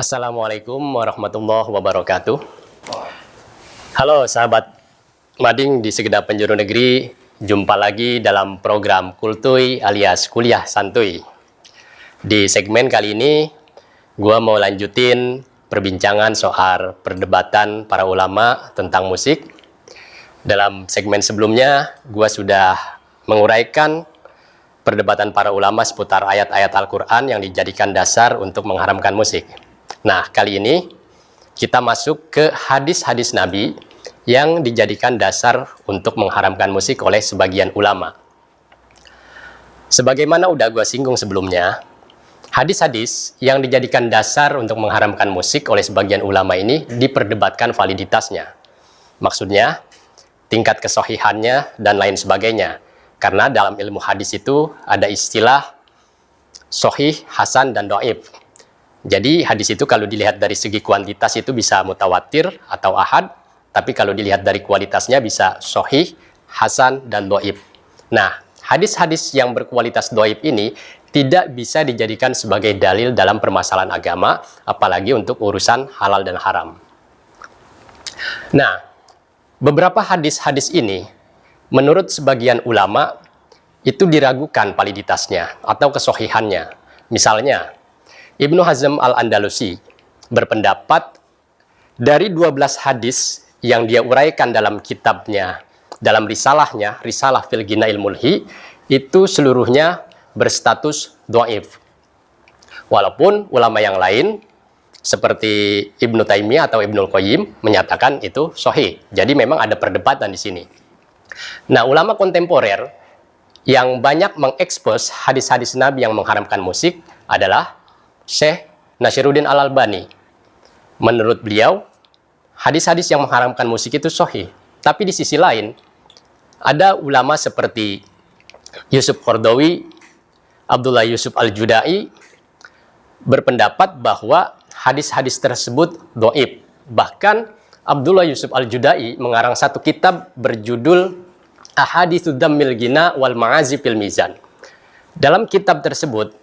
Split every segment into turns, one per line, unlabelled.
Assalamualaikum warahmatullahi wabarakatuh. Halo sahabat mading di segenap penjuru negeri. Jumpa lagi dalam program Kultuy alias Kuliah Santuy. Di segmen kali ini, gua mau lanjutin perbincangan soal perdebatan para ulama tentang musik. Dalam segmen sebelumnya, gua sudah menguraikan perdebatan para ulama seputar ayat-ayat Al-Quran yang dijadikan dasar untuk mengharamkan musik. Nah, kali ini kita masuk ke hadis-hadis Nabi yang dijadikan dasar untuk mengharamkan musik oleh sebagian ulama. Sebagaimana udah gue singgung sebelumnya, hadis-hadis yang dijadikan dasar untuk mengharamkan musik oleh sebagian ulama ini diperdebatkan validitasnya. Maksudnya, tingkat kesohihannya dan lain sebagainya. Karena dalam ilmu hadis itu ada istilah sohih, hasan, dan do'if. Jadi hadis itu kalau dilihat dari segi kuantitas itu bisa mutawatir atau ahad, tapi kalau dilihat dari kualitasnya bisa sohih, hasan, dan do'if. Nah, hadis-hadis yang berkualitas do'if ini tidak bisa dijadikan sebagai dalil dalam permasalahan agama, apalagi untuk urusan halal dan haram. Nah, beberapa hadis-hadis ini menurut sebagian ulama, itu diragukan validitasnya atau kesohihannya. Misalnya, Ibnu Hazm al-Andalusi berpendapat dari 12 hadis yang dia uraikan dalam kitabnya, dalam risalahnya, Risalah fil Ghinail Mulhi, itu seluruhnya berstatus dhaif. Walaupun ulama yang lain, seperti Ibnu Taimiyah atau Ibnul Qayyim, menyatakan itu sahih. Jadi memang ada perdebatan di sini. Nah, ulama kontemporer yang banyak mengekspos hadis-hadis Nabi yang mengharamkan musik adalah Syekh Nasiruddin Al-Albani. Menurut beliau, hadis-hadis yang mengharamkan musik itu sahih. Tapi di sisi lain, ada ulama seperti Yusuf Qaradawi, Abdullah Yusuf Al-Judai berpendapat bahwa hadis-hadis tersebut dhaif. Bahkan Abdullah Yusuf Al-Judai mengarang satu kitab berjudul Ahaditsu Dhammil Ghina wal Ma'azi fil Mizan. Dalam kitab tersebut,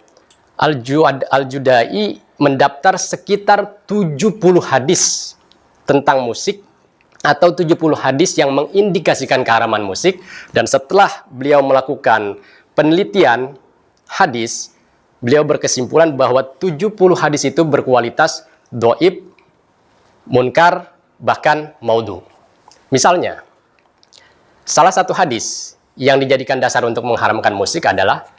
Al-Judai mendaftar sekitar 70 hadis tentang musik atau 70 hadis yang mengindikasikan keharaman musik, dan setelah beliau melakukan penelitian hadis, beliau berkesimpulan bahwa 70 hadis itu berkualitas dhaif, munkar, bahkan maudhu. Misalnya, salah satu hadis yang dijadikan dasar untuk mengharamkan musik adalah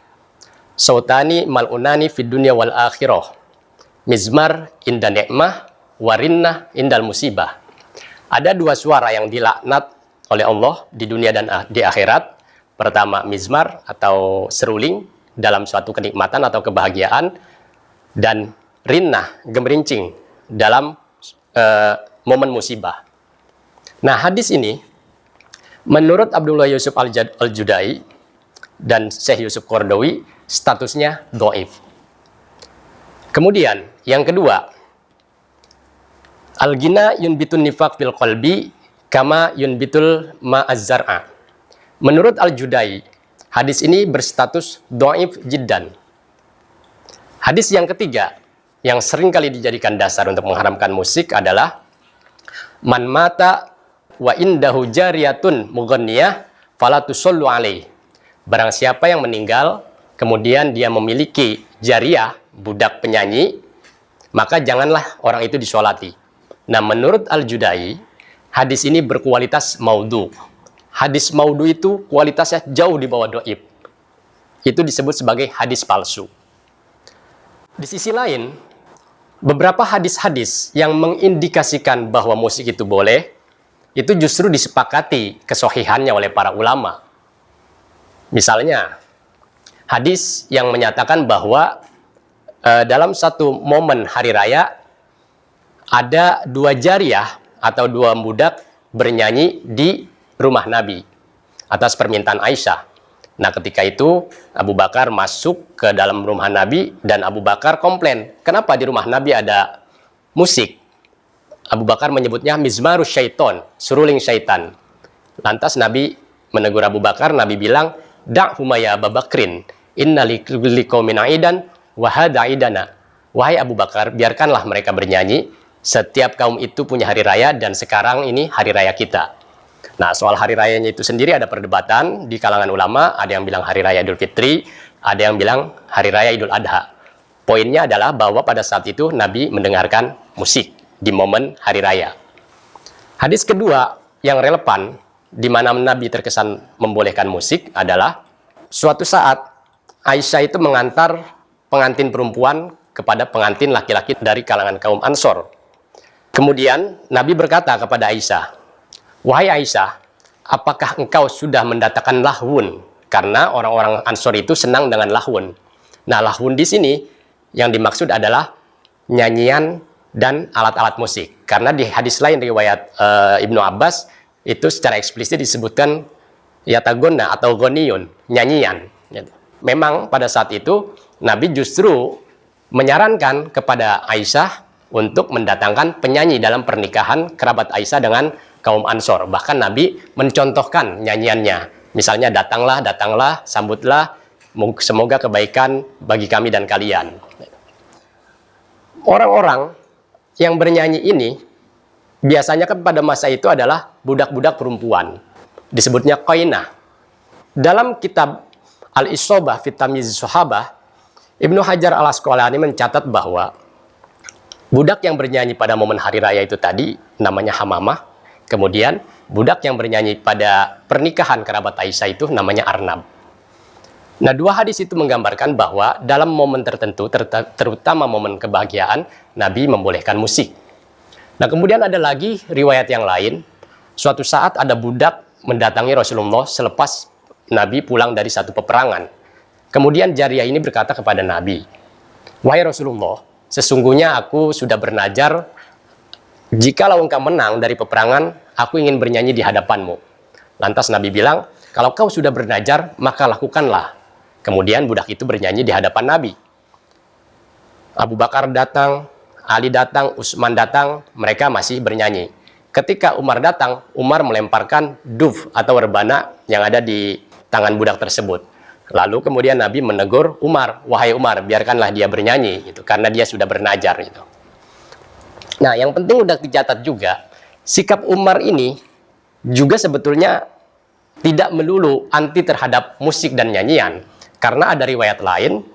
Sautani mal'unani fid dunya wal akhirah, mizmar inda ni'mah, warinnah indal musibah. Ada dua suara yang dilaknat oleh Allah di dunia dan di akhirat. Pertama, mizmar atau seruling dalam suatu kenikmatan atau kebahagiaan, dan rinnah, gemerincing dalam momen musibah. Nah, hadis ini menurut Abdullah Yusuf Al-Judai dan Syekh Yusuf Qaradawi statusnya dhaif. Kemudian yang kedua, al-ghina yunbitun nifaq fil qalbi kama yunbitul ma'az-zar'a. Menurut Al-Judai, hadis ini berstatus dhaif jiddan. Hadis yang ketiga yang sering kali dijadikan dasar untuk mengharamkan musik adalah man mata wa indahu jariyatun mughanniyah fala tusallu alaih. Barang siapa yang meninggal kemudian dia memiliki jariyah, budak penyanyi, maka janganlah orang itu disolati. Nah, menurut Al-Judai, hadis ini berkualitas maudhu. Hadis maudhu itu kualitasnya jauh di bawah dhaif. Itu disebut sebagai hadis palsu. Di sisi lain, beberapa hadis-hadis yang mengindikasikan bahwa musik itu boleh, itu justru disepakati kesohihannya oleh para ulama. Misalnya, hadis yang menyatakan bahwa dalam satu momen hari raya, ada dua jariyah atau dua budak bernyanyi di rumah Nabi atas permintaan Aisyah. Nah, ketika itu Abu Bakar masuk ke dalam rumah Nabi dan Abu Bakar komplain, kenapa di rumah Nabi ada musik? Abu Bakar menyebutnya mizmarus syaiton, seruling syaitan. Lantas Nabi menegur Abu Bakar, Nabi bilang, da'huma ya Abu Bakrin, inna liqaumin aidan wa hadha aidana. wahai Abu Bakar, biarkanlah mereka bernyanyi. Setiap kaum itu punya hari raya dan sekarang ini hari raya kita. Nah, soal hari rayanya itu sendiri ada perdebatan di kalangan ulama. Ada yang bilang hari raya Idul Fitri, ada yang bilang hari raya Idul Adha. Poinnya adalah bahwa pada saat itu Nabi mendengarkan musik di momen hari raya. Hadis kedua yang relevan di mana Nabi terkesan membolehkan musik adalah suatu saat Aisyah itu mengantar pengantin perempuan kepada pengantin laki-laki dari kalangan kaum Ansor. Kemudian Nabi berkata kepada Aisyah, wahai Aisyah, apakah engkau sudah mendatangkan lahwun? Karena orang-orang Ansor itu senang dengan lahwun. Nah, lahwun di sini yang dimaksud adalah nyanyian dan alat-alat musik. Karena di hadis lain riwayat Ibnu Abbas itu secara eksplisit disebutkan yatagonna atau goniyun, nyanyian. Memang pada saat itu Nabi justru menyarankan kepada Aisyah untuk mendatangkan penyanyi dalam pernikahan kerabat Aisyah dengan kaum Ansor. Bahkan Nabi mencontohkan nyanyiannya. Misalnya, datanglah, datanglah, sambutlah, semoga kebaikan bagi kami dan kalian. Orang-orang yang bernyanyi ini biasanya kan pada masa itu adalah budak-budak perempuan. Disebutnya qainah. Dalam kitab Al-Isobah fi Tamyiz Sahabah, Ibnu Hajar Al-Asqalani mencatat bahwa budak yang bernyanyi pada momen hari raya itu tadi namanya Hamamah. Kemudian budak yang bernyanyi pada pernikahan kerabat Aisyah itu namanya Arnab. Nah, dua hadis itu menggambarkan bahwa dalam momen tertentu, terutama momen kebahagiaan, Nabi membolehkan musik. Nah, kemudian ada lagi riwayat yang lain. Suatu saat ada budak mendatangi Rasulullah selepas Nabi pulang dari satu peperangan. Kemudian jariah ini berkata kepada Nabi, wahai Rasulullah, sesungguhnya aku sudah bernajar, jikalau engkau menang dari peperangan, aku ingin bernyanyi di hadapanmu. Lantas Nabi bilang, kalau kau sudah bernajar, maka lakukanlah. Kemudian budak itu bernyanyi di hadapan Nabi. Abu Bakar datang, Ali datang, Utsman datang, mereka masih bernyanyi. Ketika Umar datang, Umar melemparkan duf atau rebana yang ada di tangan budak tersebut. Lalu kemudian Nabi menegur Umar, wahai Umar, biarkanlah dia bernyanyi, gitu, karena dia sudah bernajar. Gitu. Nah, yang penting udah dicatat juga, sikap Umar ini juga sebetulnya tidak melulu anti terhadap musik dan nyanyian. Karena ada riwayat lain,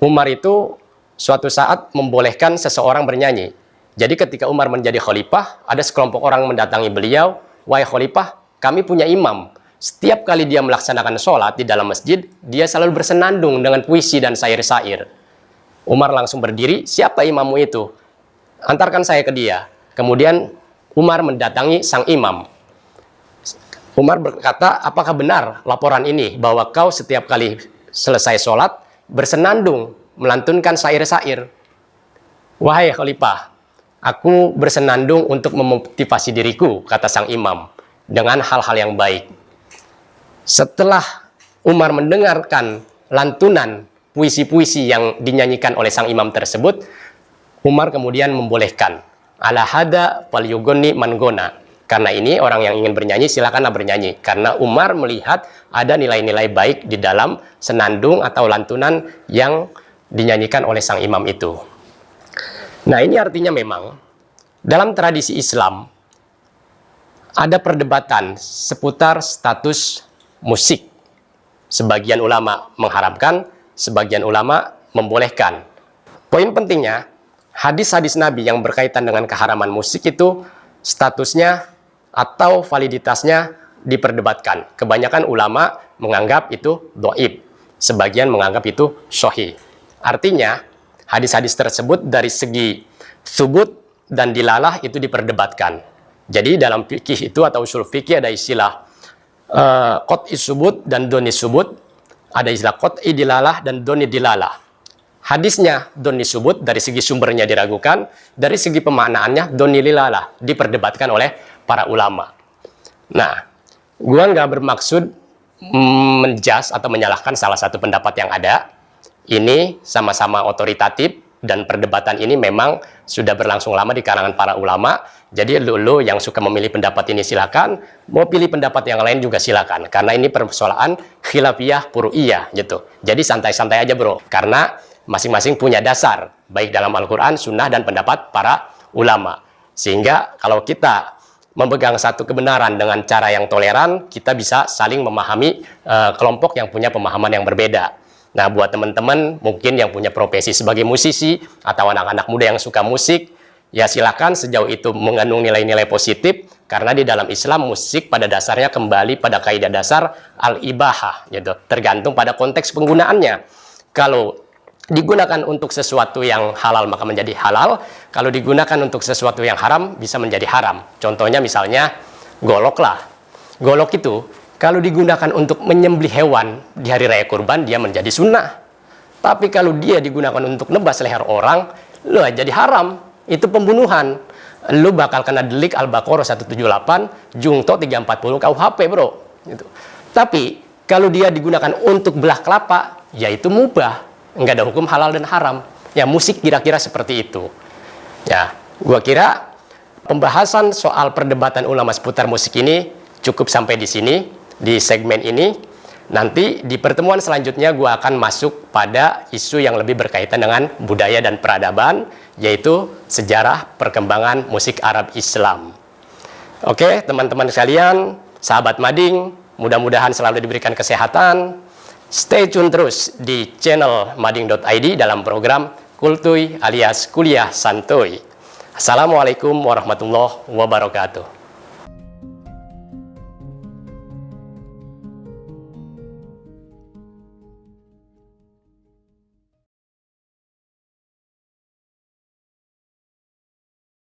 Umar itu suatu saat membolehkan seseorang bernyanyi. Jadi ketika Umar menjadi khalifah, ada sekelompok orang mendatangi beliau, wahai khalifah, kami punya imam. Setiap kali dia melaksanakan sholat di dalam masjid, dia selalu bersenandung dengan puisi dan syair-syair. Umar langsung berdiri, siapa imammu itu? Antarkan saya ke dia. Kemudian Umar mendatangi sang imam. Umar berkata, apakah benar laporan ini bahwa kau setiap kali selesai sholat bersenandung melantunkan syair-syair? Wahai khalifah, aku bersenandung untuk memotivasi diriku, kata sang imam, dengan hal-hal yang baik. Setelah Umar mendengarkan lantunan puisi-puisi yang dinyanyikan oleh sang imam tersebut, Umar kemudian membolehkan ala hada wal yugonni mangona. Karena ini orang yang ingin bernyanyi silakanlah bernyanyi. Karena Umar melihat ada nilai-nilai baik di dalam senandung atau lantunan yang dinyanyikan oleh sang imam itu. Nah, ini artinya memang dalam tradisi Islam ada perdebatan seputar status musik. Sebagian ulama mengharamkan, sebagian ulama membolehkan. Poin pentingnya, hadis-hadis Nabi yang berkaitan dengan keharaman musik itu statusnya atau validitasnya diperdebatkan. Kebanyakan ulama menganggap itu dhaif, sebagian menganggap itu sahih. Artinya, hadis-hadis tersebut dari segi subut dan dilalah itu diperdebatkan. Jadi dalam fikih itu atau usul fikih ada istilah qat'i subut dan doni subut, ada istilah qat'i dilalah dan doni dilalah. Hadisnya doni subut dari segi sumbernya diragukan, dari segi pemaknaannya doni dilalah diperdebatkan oleh para ulama. Nah, gua nggak bermaksud menjas atau menyalahkan salah satu pendapat yang ada. Ini sama-sama otoritatif dan perdebatan ini memang sudah berlangsung lama di kalangan para ulama. Jadi lu yang suka memilih pendapat ini silakan, mau pilih pendapat yang lain juga silakan. Karena ini persoalan khilafiyah furu'iyah gitu. Jadi santai-santai aja bro, karena masing-masing punya dasar baik dalam Al-Quran, Sunnah, dan pendapat para ulama. Sehingga kalau kita memegang satu kebenaran dengan cara yang toleran, kita bisa saling memahami kelompok yang punya pemahaman yang berbeda. Nah, buat teman-teman mungkin yang punya profesi sebagai musisi atau anak-anak muda yang suka musik, ya silakan sejauh itu mengandung nilai-nilai positif, karena di dalam Islam musik pada dasarnya kembali pada kaidah dasar al-ibahah, gitu. Tergantung pada konteks penggunaannya. Kalau digunakan untuk sesuatu yang halal maka menjadi halal, kalau digunakan untuk sesuatu yang haram bisa menjadi haram. Contohnya misalnya golok lah. Golok itu kalau digunakan untuk menyembelih hewan di hari raya kurban, dia menjadi sunnah. Tapi kalau dia digunakan untuk nebas leher orang, loh jadi haram. Itu pembunuhan. Lu bakal kena delik Al-Baqarah 178, Jungto 340 KUHP, bro. Gitu. Tapi kalau dia digunakan untuk belah kelapa, yaitu mubah. Nggak ada hukum halal dan haram. Ya, musik kira-kira seperti itu. Ya, gua kira pembahasan soal perdebatan ulama seputar musik ini cukup sampai di sini. Di segmen ini, nanti di pertemuan selanjutnya gue akan masuk pada isu yang lebih berkaitan dengan budaya dan peradaban, yaitu sejarah perkembangan musik Arab Islam. Oke, teman-teman sekalian, sahabat Mading, mudah-mudahan selalu diberikan kesehatan. Stay tune terus di channel mading.id dalam program Kultuy alias Kuliah Santuy. Assalamualaikum warahmatullahi wabarakatuh.